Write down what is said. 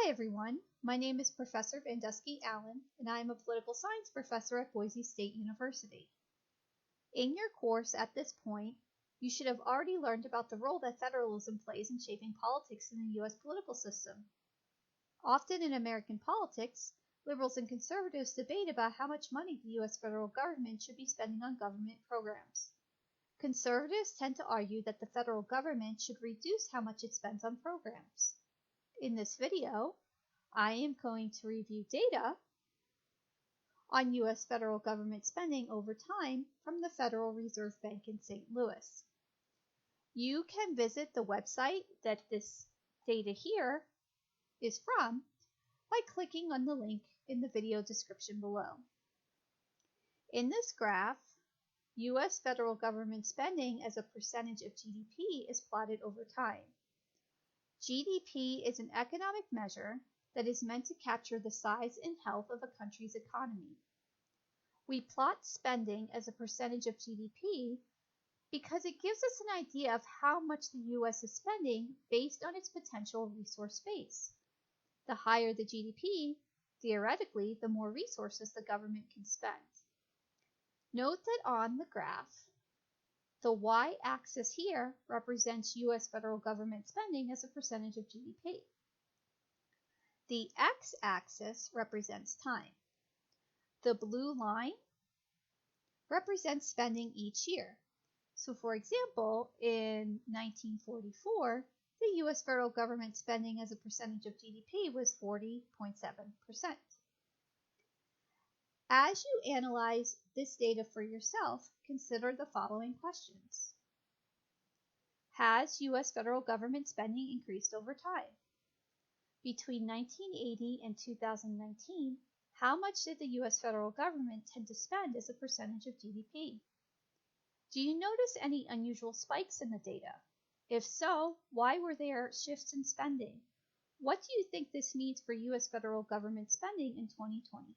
Hi everyone, my name is Professor Vandusky-Allen and I am a political science professor at Boise State University. In your course at this point, you should have already learned about the role that federalism plays in shaping politics in the U.S. political system. Often in American politics, liberals and conservatives debate about how much money the U.S. federal government should be spending on government programs. Conservatives tend to argue that the federal government should reduce how much it spends on programs. In this video, I am going to review data on U.S. federal government spending over time from the Federal Reserve Bank in St. Louis. You can visit the website that this data here is from by clicking on the link in the video description below. In this graph, U.S. federal government spending as a percentage of GDP is plotted over time. GDP is an economic measure that is meant to capture the size and health of a country's economy. We plot spending as a percentage of GDP because it gives us an idea of how much the U.S. is spending based on its potential resource base. The higher the GDP, theoretically, the more resources the government can spend. Note that on the graph, the y-axis here represents U.S. federal government spending as a percentage of GDP. The x-axis represents time. The blue line represents spending each year. So for example, in 1944, the U.S. federal government spending as a percentage of GDP was 40.7%. As you analyze this data for yourself, consider the following questions. Has U.S. federal government spending increased over time? Between 1980 and 2019, how much did the U.S. federal government tend to spend as a percentage of GDP? Do you notice any unusual spikes in the data? If so, why were there shifts in spending? What do you think this means for U.S. federal government spending in 2020?